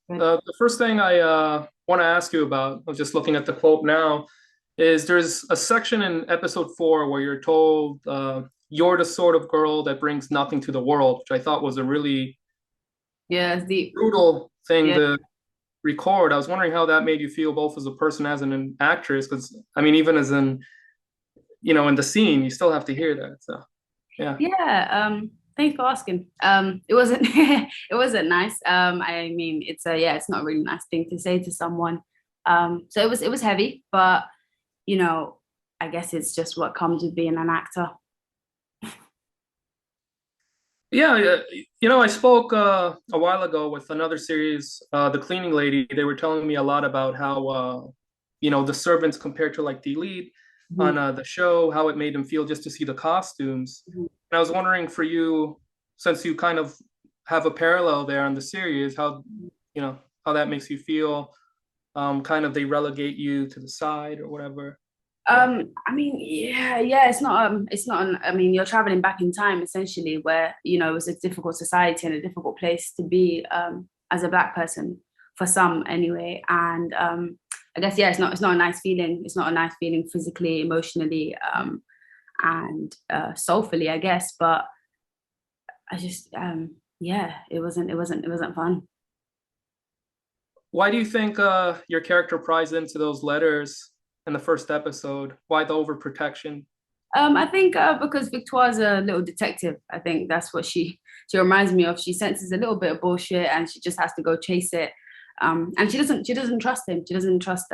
Good. The first thing I want to ask you about, I was just looking at the quote now, is there's a section in episode 4 where you're told you're the sort of girl that brings nothing to the world, which I thought was a really Yeah, it's deep. brutal thing Yeah. to record. I was wondering how that made you feel, both as a person, as an actress, because I mean, even as in, in the scene, you still have to hear that. So, yeah. Yeah. Thanks for asking. It wasn't it wasn't nice. I mean, it's not a really nice thing to say to someone. So it was heavy, but you know, I guess it's just what comes with being an actor. Yeah, yeah. I spoke a while ago with another series, The Cleaning Lady. They were telling me a lot about how, the servants compared to like the lead on Mhm. the show, how it made them feel just to see the costumes. Mhm. And I was wondering for you, since you kind of have a parallel there on the series, you know, how that makes you feel. Kind of they relegate you to the side or whatever. Yeah. I mean, yeah, I mean, you're traveling back in time essentially where, it was a difficult society and a difficult place to be as a black person for some anyway. And I guess, yeah, it's not a nice feeling. It's not a nice feeling physically, emotionally, and soulfully, I guess. But I just, yeah, it wasn't fun. Why do you think your character pries into those letters in the first episode? Why the overprotection? I think because Victoire's a little detective. I think that's what she reminds me of. She senses a little bit of bullshit, and she just has to go chase it. And she doesn't trust him. She doesn't trust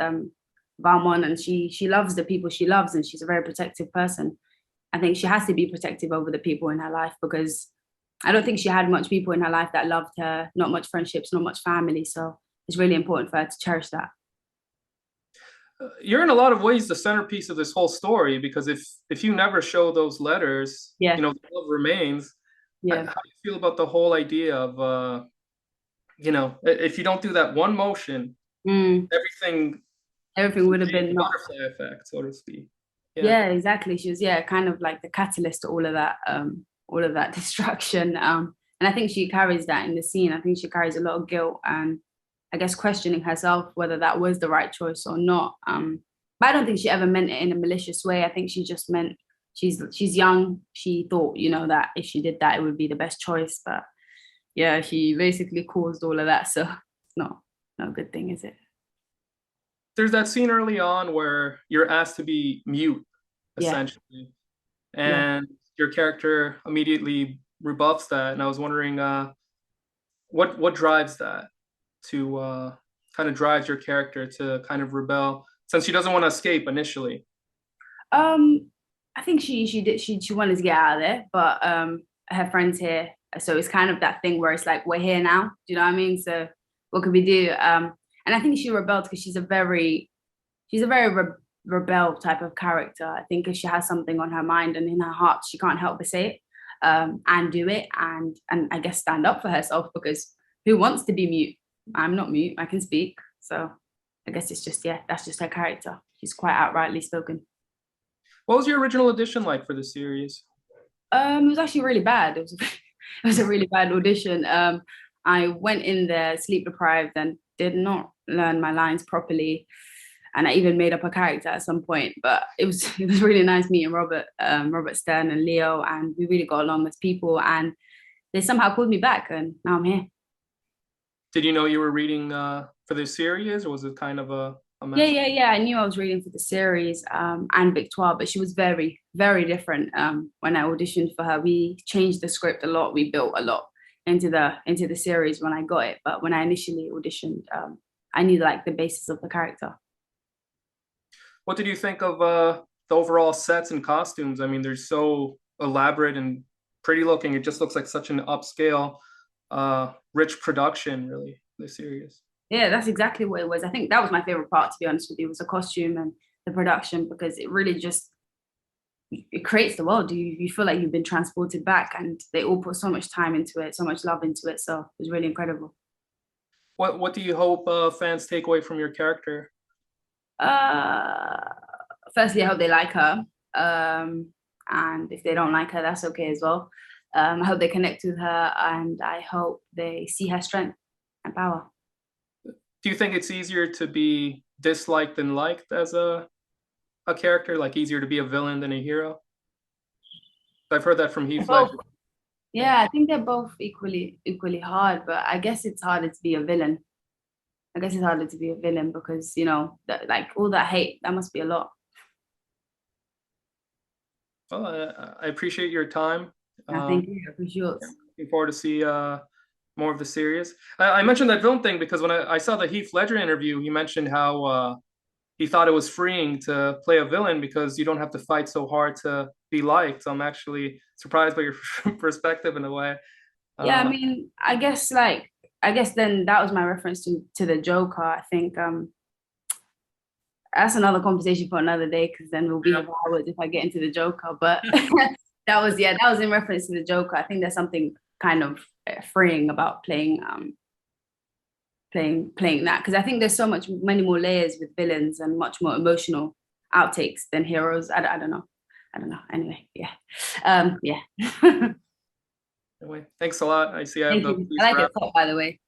Valmont, and she loves the people she loves, and she's a very protective person. I think she has to be protective over the people in her life because I don't think she had much people in her life that loved her. Not much friendships, not much family. So it's really important for her to cherish that. You're in a lot of ways the centerpiece of this whole story because if you never show those letters, Yeah, the love remains. How yeah. do you feel about the whole idea of if you don't do that one motion, Mm, everything everything would have been not. butterfly effect, so to speak. Yeah. Yeah, exactly. She was, yeah, kind of like the catalyst to all of that distraction. And I think she carries that in the scene. I think she carries a lot of guilt and I guess questioning herself whether that was the right choice or not. But I don't think she ever meant it in a malicious way. I think she just meant she's young. She thought, that if she did that, it would be the best choice. But yeah, she basically caused all of that. So it's not a good thing, is it? There's that scene early on where you're asked to be mute, Yeah, essentially, yeah. and your character immediately rebuffs that. And I was wondering, what drives that to kind of drives your character to kind of rebel since she doesn't want to escape initially. Um, I think she wanted to get out of there, but her friends here, so it's kind of that thing where it's like we're here now. Do you know what I mean? So what could we do? And I think she rebelled because she's a very rebel type of character. I think if she has something on her mind and in her heart, she can't help but say it and do it, and I guess stand up for herself because who wants to be mute? I'm not mute. I can speak. So I guess it's just yeah, that's just her character. She's quite outrightly spoken. What was your original audition like for the series? It was actually really bad. It was a really bad audition. I went in there sleep deprived and did not learn my lines properly, and I even made up a character at some point. But it was really nice meeting Robert Stern and Leo, and we really got along as people. And they somehow called me back, and now I'm here. Did you know you were reading for this series, or was it kind of a Yeah, mess? yeah, yeah. I knew I was reading for the series and Victoire, but she was very, very different. When I auditioned for her, we changed the script a lot. We built a lot into the series when I got it. But when I initially auditioned, I knew like the basis of the character. What did you think of the overall sets and costumes? I mean, they're so elaborate and pretty looking. It just looks like such an upscale, rich production, really, the series. Yeah, that's exactly what it was. I think that was my favorite part, to be honest with you, was the costume and the production because it really just it creates the world. You feel like you've been transported back, and they all put so much time into it, so much love into it. So it was really incredible. What do you hope fans take away from your character? Uh, Firstly, I hope they like her. And if they don't like her, that's okay as well. I hope they connect with her, and I hope they see her strength and power. do you think it's easier to be disliked than liked as a character? Like easier to be a villain than a hero? I've heard that from Heath Both. Ledger. Yeah, I think they're both equally hard, but I guess it's harder to be a villain. I guess it's harder to be a villain because, you know, that, like all that hate, that must be a lot. Well, I appreciate your time. I think I appreciate Yeah, yours. looking forward to see more of the series. I mentioned that villain thing because when I saw the Heath Ledger interview, he mentioned how he thought it was freeing to play a villain because you don't have to fight so hard to be liked. So I'm actually surprised by your perspective in a way. Yeah, I Uh, mean, I guess then that was my reference to the Joker. I think that's another conversation for another day because then we'll be yeah. here for hours if I get into the Joker. But that was in reference to the Joker. I think there's something kind of freeing about playing that because I think there's many more layers with villains and much more emotional outtakes than heroes. I don't know. I don't know. Anyway, yeah. Yeah. Anyway, thanks a lot. I see I have Thank the you. police I like wrap. your top, by the way.